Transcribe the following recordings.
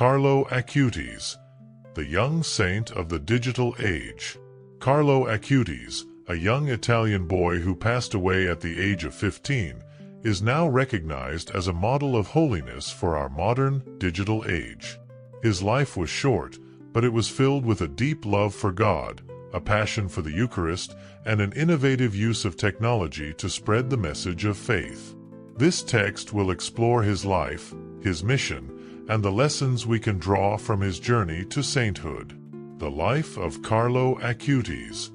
Carlo Acutis, the young saint of the digital age. Carlo Acutis, a young Italian boy who passed away at the age of 15, is now recognized as a model of holiness for our modern, digital age. His life was short, but it was filled with a deep love for God, a passion for the Eucharist, and an innovative use of technology to spread the message of faith. This text will explore his life, his mission, and the lessons we can draw from his journey to sainthood. The life of Carlo Acutis,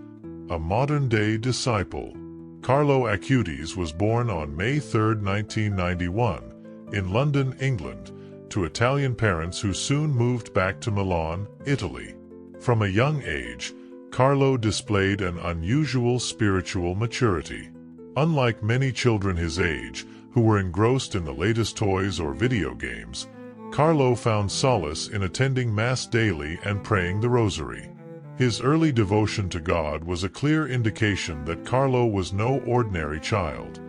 a modern-day disciple. Carlo Acutis was born on May 3, 1991, in London, England, to Italian parents who soon moved back to Milan, Italy. From a young age, Carlo displayed an unusual spiritual maturity. Unlike many children his age, who were engrossed in the latest toys or video games, Carlo found solace in attending Mass daily and praying the Rosary. His early devotion to God was a clear indication that Carlo was no ordinary child.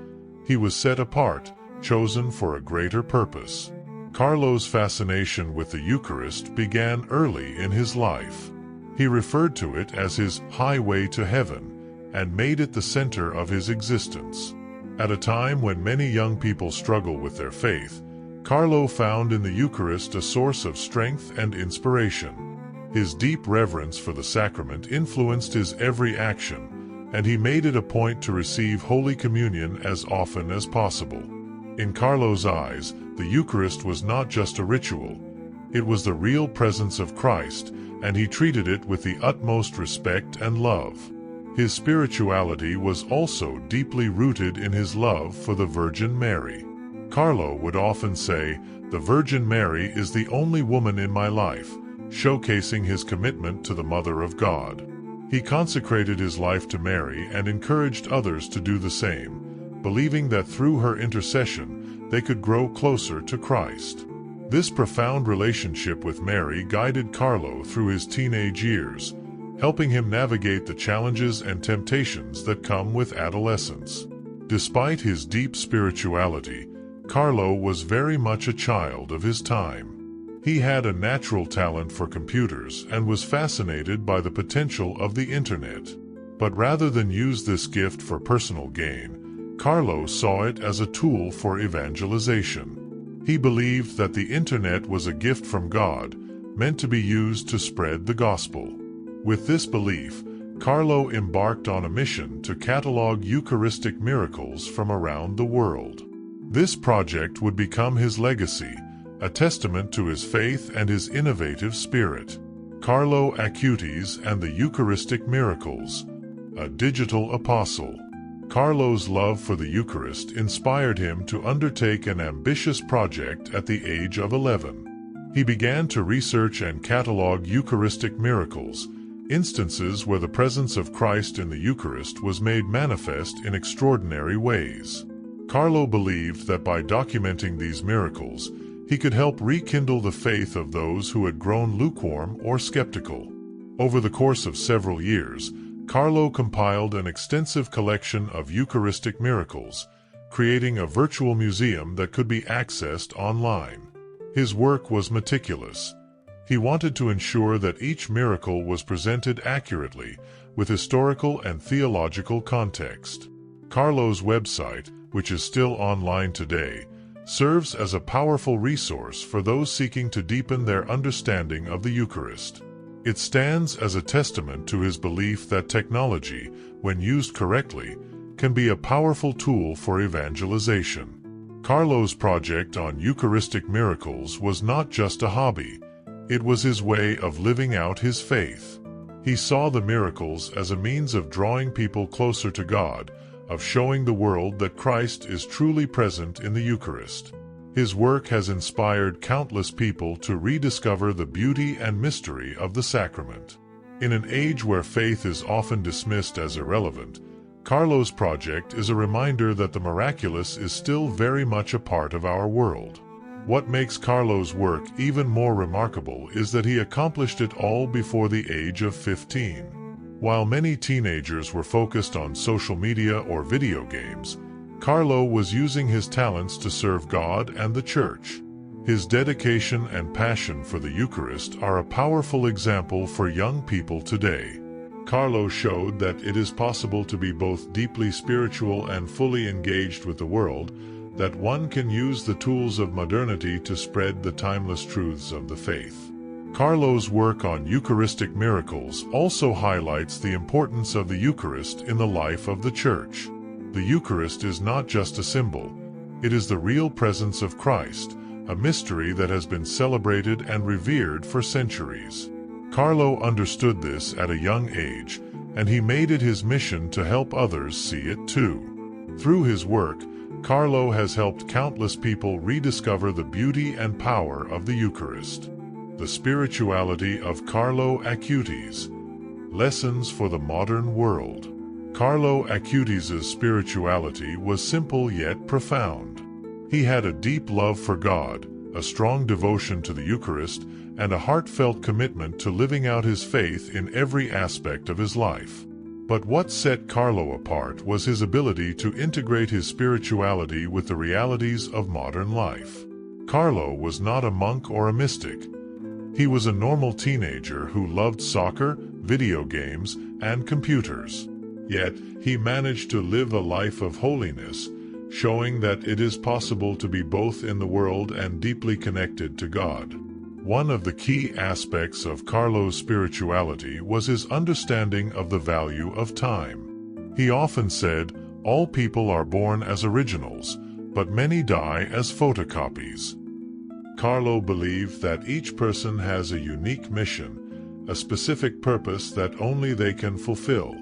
He was set apart, chosen for a greater purpose. Carlo's fascination with the Eucharist began early in his life. He referred to it as his highway to heaven, and made it the center of his existence. At a time when many young people struggle with their faith, Carlo found in the Eucharist a source of strength and inspiration. His deep reverence for the sacrament influenced his every action, and he made it a point to receive Holy Communion as often as possible. In Carlo's eyes, the Eucharist was not just a ritual. It was the real presence of Christ, and he treated it with the utmost respect and love. His spirituality was also deeply rooted in his love for the Virgin Mary. Carlo would often say, "The Virgin Mary is the only woman in my life," showcasing his commitment to the Mother of God. He consecrated his life to Mary and encouraged others to do the same, believing that through her intercession they could grow closer to Christ. This profound relationship with Mary guided Carlo through his teenage years, helping him navigate the challenges and temptations that come with adolescence. Despite his deep spirituality, Carlo was very much a child of his time. He had a natural talent for computers and was fascinated by the potential of the Internet. But rather than use this gift for personal gain, Carlo saw it as a tool for evangelization. He believed that the Internet was a gift from God, meant to be used to spread the gospel. With this belief, Carlo embarked on a mission to catalog Eucharistic miracles from around the world. This project would become his legacy, a testament to his faith and his innovative spirit. Carlo Acutis and the Eucharistic Miracles, a digital apostle. Carlo's love for the Eucharist inspired him to undertake an ambitious project at the age of 11. He began to research and catalog Eucharistic miracles, instances where the presence of Christ in the Eucharist was made manifest in extraordinary ways. Carlo believed that by documenting these miracles, he could help rekindle the faith of those who had grown lukewarm or skeptical. Over the course of several years, Carlo compiled an extensive collection of Eucharistic miracles, creating a virtual museum that could be accessed online. His work was meticulous. He wanted to ensure that each miracle was presented accurately, with historical and theological context. Carlo's website, which is still online today, serves as a powerful resource for those seeking to deepen their understanding of the Eucharist. It stands as a testament to his belief that technology, when used correctly, can be a powerful tool for evangelization. Carlo's project on Eucharistic miracles was not just a hobby. It was his way of living out his faith. He saw the miracles as a means of drawing people closer to God, of showing the world that Christ is truly present in the Eucharist. His work has inspired countless people to rediscover the beauty and mystery of the sacrament. In an age where faith is often dismissed as irrelevant, Carlo's project is a reminder that the miraculous is still very much a part of our world. What makes Carlo's work even more remarkable is that he accomplished it all before the age of 15. While many teenagers were focused on social media or video games, Carlo was using his talents to serve God and the Church. His dedication and passion for the Eucharist are a powerful example for young people today. Carlo showed that it is possible to be both deeply spiritual and fully engaged with the world, that one can use the tools of modernity to spread the timeless truths of the faith. Carlo's work on Eucharistic miracles also highlights the importance of the Eucharist in the life of the Church. The Eucharist is not just a symbol. It is the real presence of Christ, a mystery that has been celebrated and revered for centuries. Carlo understood this at a young age, and he made it his mission to help others see it too. Through his work, Carlo has helped countless people rediscover the beauty and power of the Eucharist. The spirituality of Carlo Acutis. Lessons for the modern world. Carlo Acutis' spirituality was simple yet profound. He had a deep love for God, a strong devotion to the Eucharist, and a heartfelt commitment to living out his faith in every aspect of his life. But what set Carlo apart was his ability to integrate his spirituality with the realities of modern life. Carlo was not a monk or a mystic. He was a normal teenager who loved soccer, video games, and computers. Yet, he managed to live a life of holiness, showing that it is possible to be both in the world and deeply connected to God. One of the key aspects of Carlo's spirituality was his understanding of the value of time. He often said, "All people are born as originals, but many die as photocopies." Carlo believed that each person has a unique mission, a specific purpose that only they can fulfill.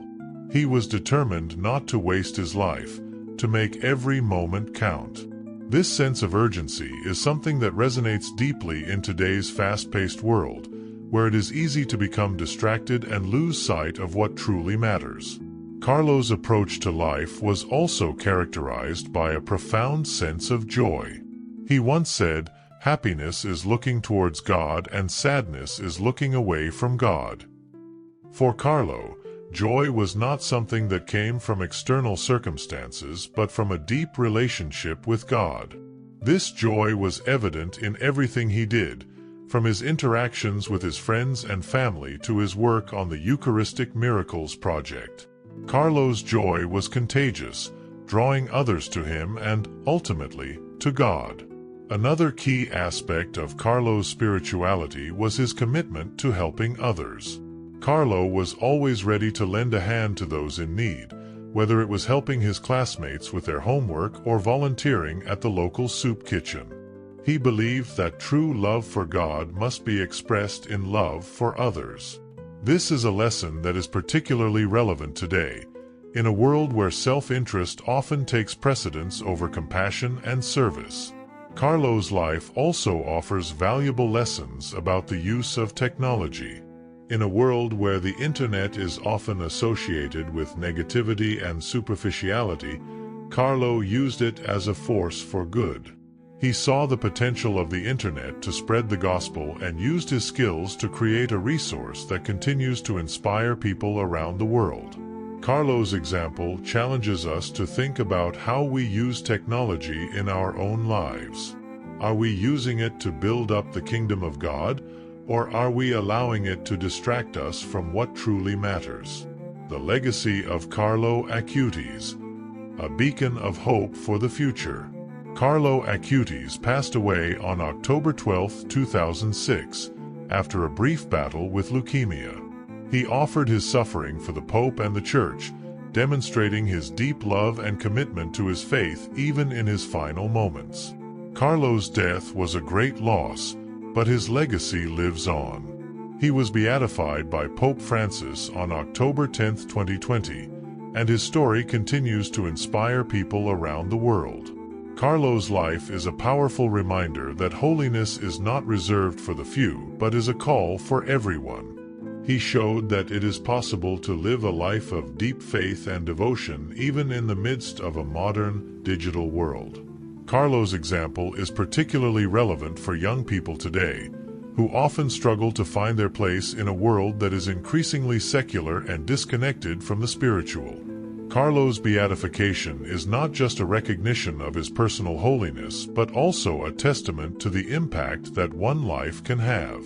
He was determined not to waste his life, to make every moment count. This sense of urgency is something that resonates deeply in today's fast-paced world, where it is easy to become distracted and lose sight of what truly matters. Carlo's approach to life was also characterized by a profound sense of joy. He once said, "Happiness is looking towards God and sadness is looking away from God." For Carlo, joy was not something that came from external circumstances but from a deep relationship with God. This joy was evident in everything he did, from his interactions with his friends and family to his work on the Eucharistic Miracles project. Carlo's joy was contagious, drawing others to him and, ultimately, to God. Another key aspect of Carlo's spirituality was his commitment to helping others. Carlo was always ready to lend a hand to those in need, whether it was helping his classmates with their homework or volunteering at the local soup kitchen. He believed that true love for God must be expressed in love for others. This is a lesson that is particularly relevant today, in a world where self-interest often takes precedence over compassion and service. Carlo's life also offers valuable lessons about the use of technology. In a world where the internet is often associated with negativity and superficiality, Carlo used it as a force for good. He saw the potential of the internet to spread the gospel and used his skills to create a resource that continues to inspire people around the world. Carlo's example challenges us to think about how we use technology in our own lives. Are we using it to build up the kingdom of God, or are we allowing it to distract us from what truly matters? The legacy of Carlo Acutis, a beacon of hope for the future. Carlo Acutis passed away on October 12, 2006, after a brief battle with leukemia. He offered his suffering for the Pope and the Church, demonstrating his deep love and commitment to his faith even in his final moments. Carlo's death was a great loss, but his legacy lives on. He was beatified by Pope Francis on October 10, 2020, and his story continues to inspire people around the world. Carlo's life is a powerful reminder that holiness is not reserved for the few, but is a call for everyone. He showed that it is possible to live a life of deep faith and devotion even in the midst of a modern, digital world. Carlo's example is particularly relevant for young people today, who often struggle to find their place in a world that is increasingly secular and disconnected from the spiritual. Carlo's beatification is not just a recognition of his personal holiness, but also a testament to the impact that one life can have.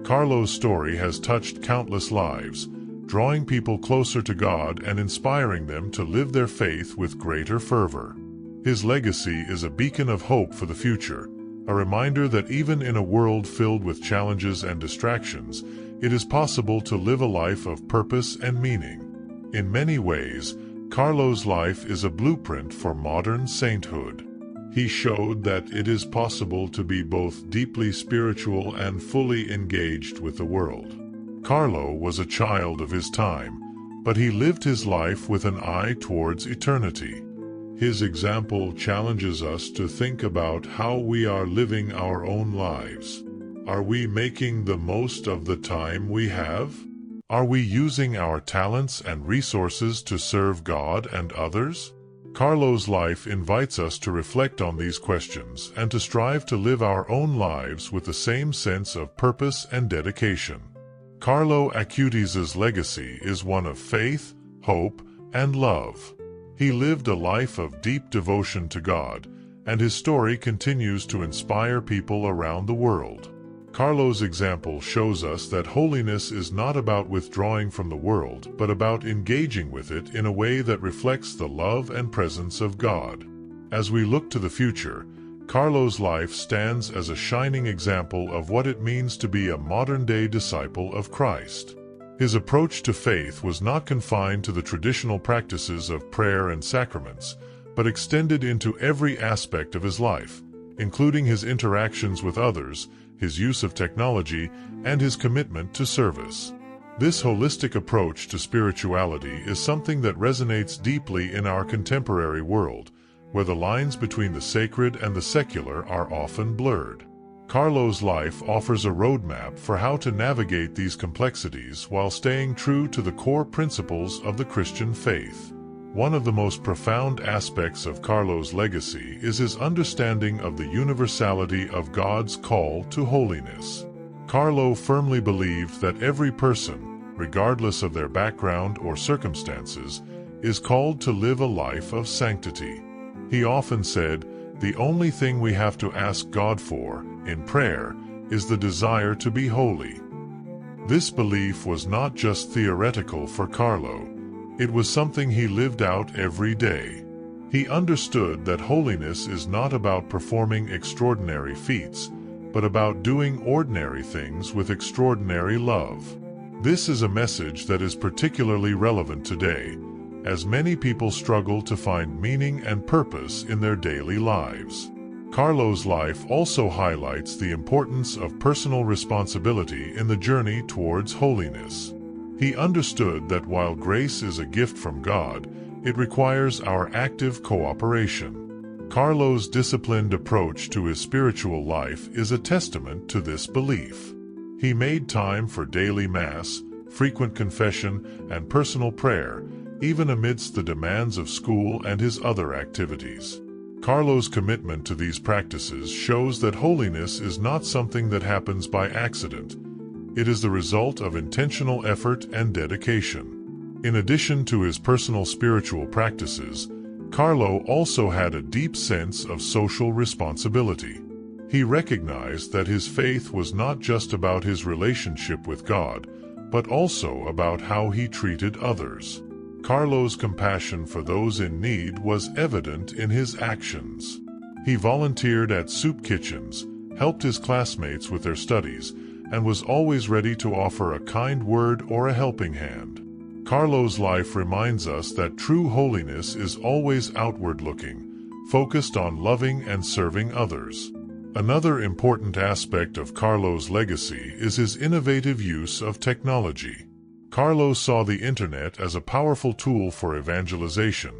Carlo's story has touched countless lives, drawing people closer to God and inspiring them to live their faith with greater fervor. His legacy is a beacon of hope for the future, a reminder that even in a world filled with challenges and distractions, it is possible to live a life of purpose and meaning. In many ways, Carlo's life is a blueprint for modern sainthood. He showed that it is possible to be both deeply spiritual and fully engaged with the world. Carlo was a child of his time, but he lived his life with an eye towards eternity. His example challenges us to think about how we are living our own lives. Are we making the most of the time we have? Are we using our talents and resources to serve God and others? Carlo's life invites us to reflect on these questions and to strive to live our own lives with the same sense of purpose and dedication. Carlo Acutis' legacy is one of faith, hope, and love. He lived a life of deep devotion to God, and his story continues to inspire people around the world. Carlo's example shows us that holiness is not about withdrawing from the world, but about engaging with it in a way that reflects the love and presence of God. As we look to the future, Carlo's life stands as a shining example of what it means to be a modern-day disciple of Christ. His approach to faith was not confined to the traditional practices of prayer and sacraments, but extended into every aspect of his life, including his interactions with others, his use of technology, and his commitment to service. This holistic approach to spirituality is something that resonates deeply in our contemporary world, where the lines between the sacred and the secular are often blurred. Carlo's life offers a roadmap for how to navigate these complexities while staying true to the core principles of the Christian faith. One of the most profound aspects of Carlo's legacy is his understanding of the universality of God's call to holiness. Carlo firmly believed that every person, regardless of their background or circumstances, is called to live a life of sanctity. He often said, "The only thing we have to ask God for, in prayer, is the desire to be holy." This belief was not just theoretical for Carlo. It was something he lived out every day. He understood that holiness is not about performing extraordinary feats, but about doing ordinary things with extraordinary love. This is a message that is particularly relevant today, as many people struggle to find meaning and purpose in their daily lives. Carlo's life also highlights the importance of personal responsibility in the journey towards holiness. He understood that while grace is a gift from God, it requires our active cooperation. Carlo's disciplined approach to his spiritual life is a testament to this belief. He made time for daily Mass, frequent confession, and personal prayer, even amidst the demands of school and his other activities. Carlo's commitment to these practices shows that holiness is not something that happens by accident. It is the result of intentional effort and dedication. In addition to his personal spiritual practices, Carlo also had a deep sense of social responsibility. He recognized that his faith was not just about his relationship with God, but also about how he treated others. Carlo's compassion for those in need was evident in his actions. He volunteered at soup kitchens, helped his classmates with their studies, and was always ready to offer a kind word or a helping hand. Carlo's life reminds us that true holiness is always outward-looking, focused on loving and serving others. Another important aspect of Carlo's legacy is his innovative use of technology. Carlo saw the Internet as a powerful tool for evangelization,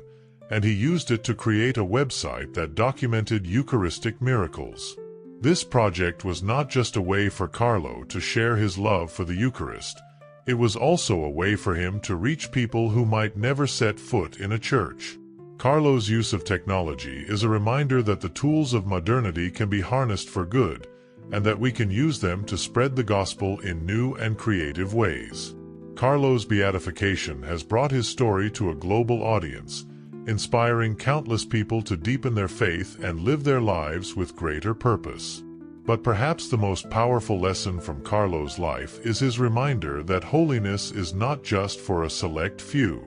and he used it to create a website that documented Eucharistic miracles. This project was not just a way for Carlo to share his love for the Eucharist, it was also a way for him to reach people who might never set foot in a church. Carlo's use of technology is a reminder that the tools of modernity can be harnessed for good, and that we can use them to spread the gospel in new and creative ways. Carlo's beatification has brought his story to a global audience, inspiring countless people to deepen their faith and live their lives with greater purpose. But perhaps the most powerful lesson from Carlo's life is his reminder that holiness is not just for a select few.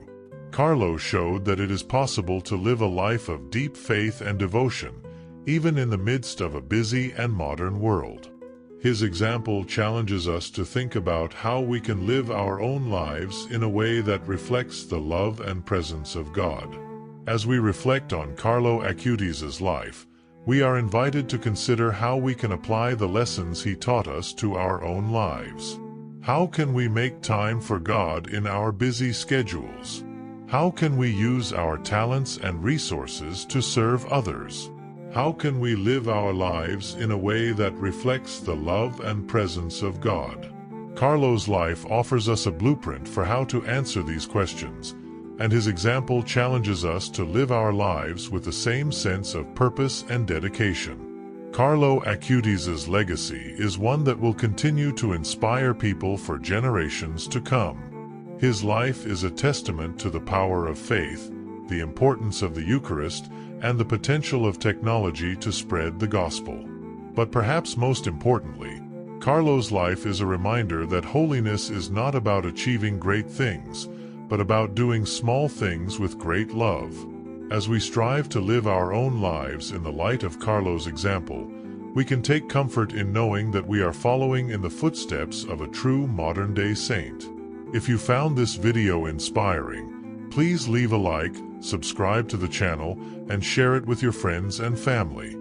Carlo showed that it is possible to live a life of deep faith and devotion, even in the midst of a busy and modern world. His example challenges us to think about how we can live our own lives in a way that reflects the love and presence of God. As we reflect on Carlo Acutis' life, we are invited to consider how we can apply the lessons he taught us to our own lives. How can we make time for God in our busy schedules? How can we use our talents and resources to serve others? How can we live our lives in a way that reflects the love and presence of God? Carlo's life offers us a blueprint for how to answer these questions, and his example challenges us to live our lives with the same sense of purpose and dedication. Carlo Acutis' legacy is one that will continue to inspire people for generations to come. His life is a testament to the power of faith, the importance of the Eucharist, and the potential of technology to spread the gospel. But perhaps most importantly, Carlo's life is a reminder that holiness is not about achieving great things, but about doing small things with great love. As we strive to live our own lives in the light of Carlo's example, we can take comfort in knowing that we are following in the footsteps of a true modern-day saint. If you found this video inspiring, please leave a like, subscribe to the channel, and share it with your friends and family.